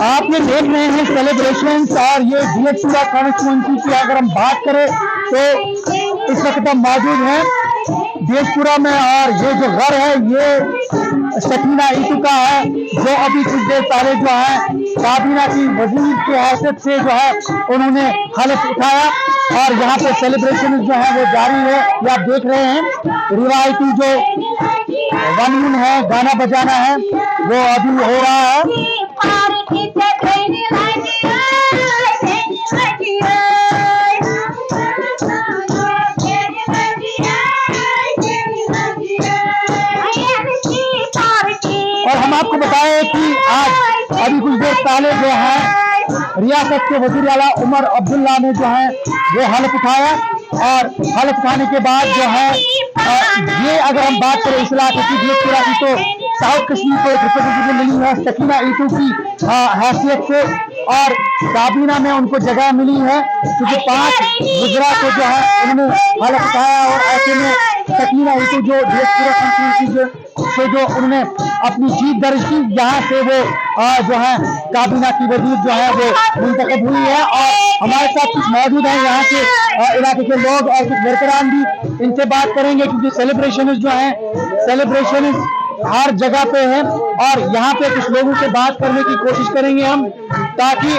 आप ये देख रहे हैं सेलिब्रेशंस, और ये डीएचपुरा कॉन्स्टिट्यूएंसी की अगर हम बात करें तो इस वक्त हम मौजूद हैं डीएचपुरा में, और ये जो घर है ये सकीना ईटू का है, जो अभी कुछ देर पहले जो है काबीना की वजीर की हैसियत से जो है उन्होंने हलफ उठाया, और यहाँ पे सेलिब्रेशन जो है वो जारी है। ये आप देख रहे हैं रिवायती जो वनमुन है, गाना बजाना है, वो अभी हो रहा है। और हम आपको बताएं कि आज अभी कुछ देर पहले जो है रियासत के वजीर आला उमर अब्दुल्ला ने जो है वो हलफ उठाया, और हलफ उठाने के बाद जो है ये अगर हम बात करें इस इलाके की डीएचपुरा की, तो साउथ कश्मीर को एक रिप्रेजेंटेटिव मिली है सकीना ईटू की हैसियत से, और काबीना में उनको जगह मिली है क्योंकि 5 गुजरा को जो है उन्होंने हलफ उठाया, और ऐसे में सकीना ईटू जो डीएचपुरा कॉन्स्टिट्यूएंसी से जो उन्होंने अपनी जीत दर्ज की, यहाँ से वो जो है काबीना की वजीर जो है वो मुंतखब हुई है। और हमारे साथ कुछ मौजूद हैं यहाँ के इलाके के लोग और कुछ वर्करान भी, इनसे बात करेंगे क्योंकि सेलिब्रेशन जो है सेलिब्रेशन हर जगह पे है, और यहाँ पे कुछ लोगों से बात करने की कोशिश करेंगे हम, ताकि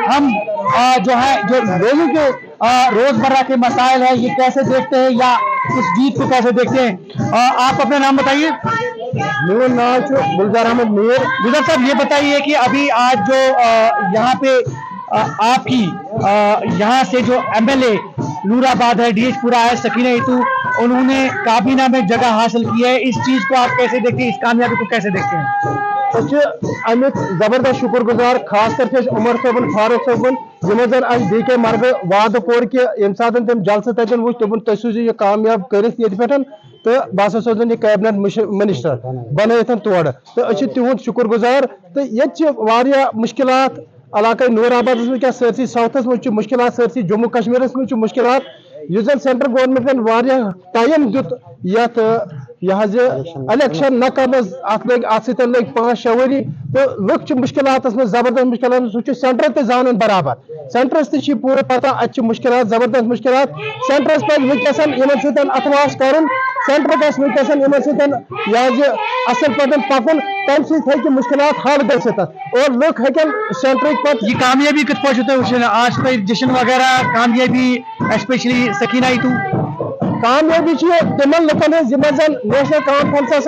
हम जो है जो लोगों के रोजमर्रा के मसाइल है ये कैसे देखते हैं या इस जीत को कैसे देखते हैं। आप अपना नाम बताइए। मेरा नाम गुलजार अहमद मीर। गुलजार साहब ये बताइए कि अभी आज जो यहाँ पे आपकी यहाँ से जो एमएलए नूराबाद है, डीएचपुरा है, सकीना ईटू, उन्होंने काबीना में जगह हासिल की है, इस चीज को आप कैसे देखते हैं, इस कामयाबी को कैसे देखते हैं? अमित जबरदस्त शुक्रगुजार खास करके उमर साहब फारूक साहब जन आज डी के मर्ग वाद कोर कि यम सात तम जलसा तन वो दोपन तुम सोजो यह कामयाब कर तो बह सोजन यह कैबिनेट मिनिस्टर बन तोड़ तो तुद शुक्रगुजार। तो ये मुश्किलात इलाके नूराबाद क्या सरसी साउथस मज मुश्किल सरसी जम्मू कश्मीर मज मुश्किल जन सेंट्रल गवर्नमेंटन टाइम दुत यह इलेक्शन न कर लग 5-6 वरी तो लुक मुश्किल जबरदस्त मुश्किल सह सेंटर ते जान बराबर सेंटरस ते पूरे पता अच्छे मुश्किल जबरदस्त मुश्किल सेंटरस पे वनकस अतवास कर सेंटर गस वनकस असल पे पकुन तम सह मुश्किल हल ग और लुक हेकन सेंटर पे ये कामयाबी कत पे आज पे जश्न वगैरह कामयाबी स्पेशली सकीना ईटू कामयाबी तमन लुकन जन नेशनल कॉन्फ्रेंस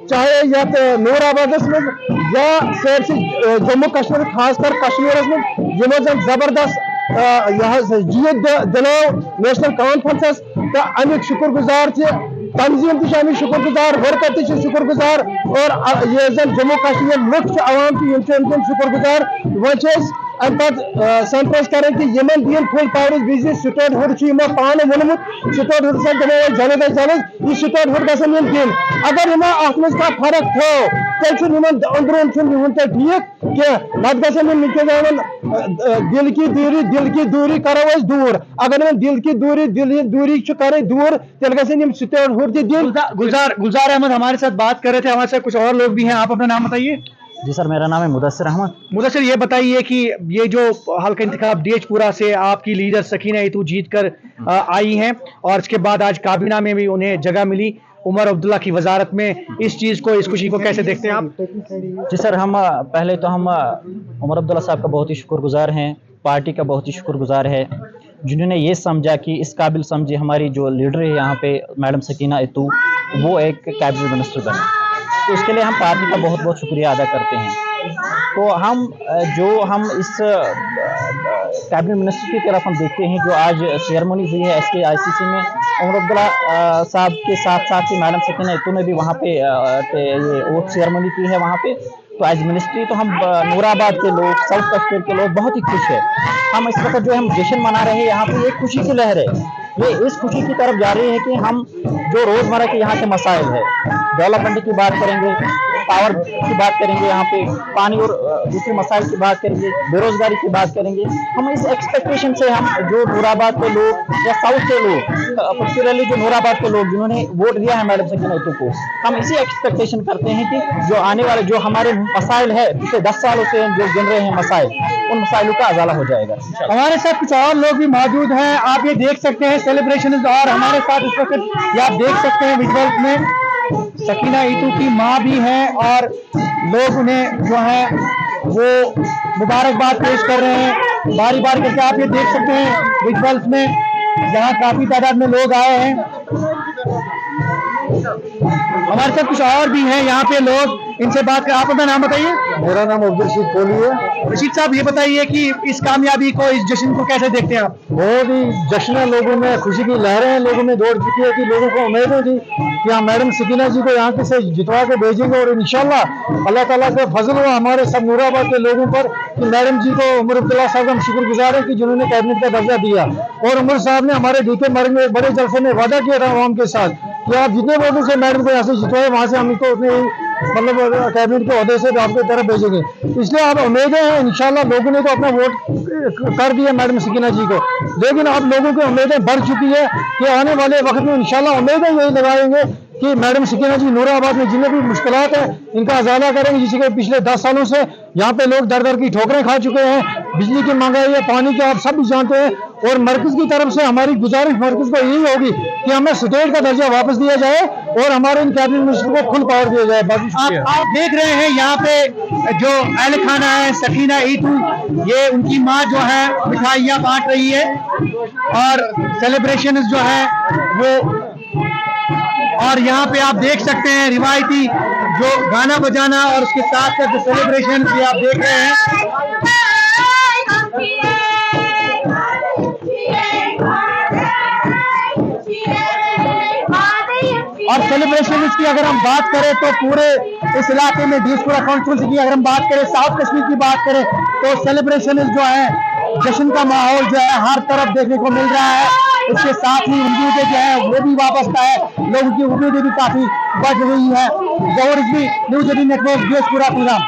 चाहे ये नूराबाद मज या सरसी जम्मू कश्मीर खासकर कश्मीर मज जन जबरदस्त जीत दिलो नेशनल कॉन्फ्रेंस तो अमिक शुक्रगुजार तंजीम तमिक शुक्रगुजार वर्कर त शुक्रगुजार और ये जन जम्मू कश्मीर लुक अवाम शुक्रगुजार वो अम पे सेंट्रस करें कि यमन दिन full power business state hood पान वोनमुत स्टेट हुड जल्द अज जल्द यह स्टेट हुड गन दिन अगर इन अत फर्क थो तेल अंदरून ठीक कह नत गन दिल की दूरी करो दूर अगर दिल की दूरी कर दूर तेल गन स्टेट हुड दिन। गुलजार अहमद हमारे साथ बात कर रहे थे, हमारे साथ कुछ और लोग भी हैं, आप अपना नाम बताइए। जी सर, मेरा नाम है मुदस्सिर अहमद। मुदस्सिर ये बताइए कि ये जो हल्का इंतखाब डीएचपुरा से आपकी लीडर सकीना ईटू जीत कर आई हैं और इसके बाद आज काबीना में भी उन्हें जगह मिली उमर अब्दुल्ला की वजारत में, इस चीज़ को, इस खुशी को कैसे देखते हैं आप? जी सर, हम पहले तो हम उमर अब्दुल्ला साहब का बहुत ही शुक्रगुजार हैं, पार्टी का बहुत ही शुक्रगुजार है जिन्होंने ये समझा कि इस काबिल समझे हमारी जो लीडर है यहाँ पे मैडम सकीना ईटू वो एक कैबिनेट मिनिस्टर बने, तो इसके लिए हम पार्टी का बहुत बहुत शुक्रिया अदा करते हैं। तो हम इस कैबिनेट मिनिस्टर की तरफ हम देखते हैं जो आज सेरेमनी हुई है SKICC में, उमर अब्दुल्ला साहब के साथ साथ ही मैडम सकीना ईटू ने भी वहाँ पे ये ओथ सेरेमनी की है वहाँ पे। तो एज मिनिस्ट्री तो हम नूराबाद के लोग, साउथ कश्मीर के लोग बहुत ही खुश है। हम इस वक्त जो हम जश्न मना रहे हैं यहाँ पे एक खुशी की लहर है, ये इस खुशी की तरफ जा रही है कि हम जो रोज़मर्रा के यहाँ के मसाइल है, डेवलपमेंट की बात करेंगे, पावर की बात करेंगे, यहाँ पे पानी और दूसरे मसाइल की बात करेंगे, बेरोजगारी की बात करेंगे। हम इस एक्सपेक्टेशन से हम जो नूराबाद के लोग या साउथ के लोग, पर्टिकुलरली जो नूराबाद के लोग जिन्होंने वोट दिया है मैडम सकीना ईटू को, हम इसी एक्सपेक्टेशन करते हैं कि जो आने वाले जो हमारे मसाइल है पिछले 10 सालों से जो गिन रहे हैं मसाइल, उन मसाइलों का अजाला हो जाएगा। हमारे साथ कुछ और लोग भी मौजूद हैं, आप ये देख सकते हैं सेलिब्रेशन, और हमारे साथ इस वक्त ये आप देख सकते हैं विजुअल्स में सकीना ईटू की माँ भी हैं और लोग उन्हें जो है वो मुबारकबाद पेश कर रहे हैं बारी बारी करके। आप ये देख सकते हैं विजुअल्स में यहाँ काफी तादाद में लोग आए हैं। हमारे साथ कुछ और भी हैं यहाँ पे लोग, इनसे बात कर। आप अपना नाम बताइए। मेरा नाम अब्दुल रशीद कोहली है। रशीद साहब ये बताइए कि इस कामयाबी को, इस जश्न को कैसे देखते हैं आप? बहुत ही जश्न है, लोगों में खुशी की लहरें हैं, लोगों में दौड़ चुकी है कि लोगों को उम्मीद थी कि हम मैडम सकीना जी को यहाँ के से जितवा के भेजेंगे और इंशाल्लाह अल्लाह ताला का फजल हुआ हमारे सब नूराबाद के लोगों पर कि मैडम जी को उमर अब्दुल्ला साहब हम शुक्रगुजार हैं कि जिन्होंने कैबिनेट का दर्जा दिया। और उमर साहब ने हमारे डीके मार्ग में एक बड़े जलसे में वादा किया था आवाम के साथ कि आप जितने वोटों से मैडम को यहाँ से जितवाए वहाँ से हम इनको अपने मतलब कैबिनेट के ओहदे से आपकी तरफ भेजेंगे। इसलिए आप उम्मीदें हैं इंशाल्लाह। लोगों ने तो अपना वोट कर दिया मैडम सकीना जी को, लेकिन अब लोगों की उम्मीदें बढ़ चुकी है कि आने वाले वक्त में इंशाल्लाह उम्मीदें यही लगाएंगे कि मैडम सकीना जी नूराबाद में जितने भी मुश्किलात हैं इनका अजाला करेंगे। जिससे कि पिछले 10 सालों से यहाँ पे लोग दर दर की ठोकरें खा चुके हैं, बिजली की महंगाई है, पानी की आप सब भी जानते हैं। और मरकज की तरफ से हमारी गुजारिश मरकज को यही होगी कि हमें स्टेट का दर्जा वापस दिया जाए और हमारे इन कैबिनेट मिनिस्टर को फुल पावर दिया जाए। आप देख रहे हैं यहाँ पे जो अहल खाना है सकीना ईटू, ये उनकी माँ जो है मिठाइयाँ बांट रही है और सेलिब्रेशन जो है वो, और यहाँ पे आप देख सकते हैं रिवायती जो गाना बजाना और उसके साथ साथ जो सेलिब्रेशन भी आप देख रहे हैं। और सेलिब्रेशन की अगर हम बात करें तो पूरे इस इलाके में डियास्पोरा कॉन्फ्रेंस की अगर हम बात करें, साउथ कश्मीर की बात करें तो सेलिब्रेशन जो है, जश्न का माहौल जो है हर तरफ देखने को मिल रहा है। इसके साथ ही उम्मीदें जो है वो भी वापस है, लोगों की उम्मीदें भी काफी बढ़ रही है। जौहर Rizvi, news 18 network, diaspora programme.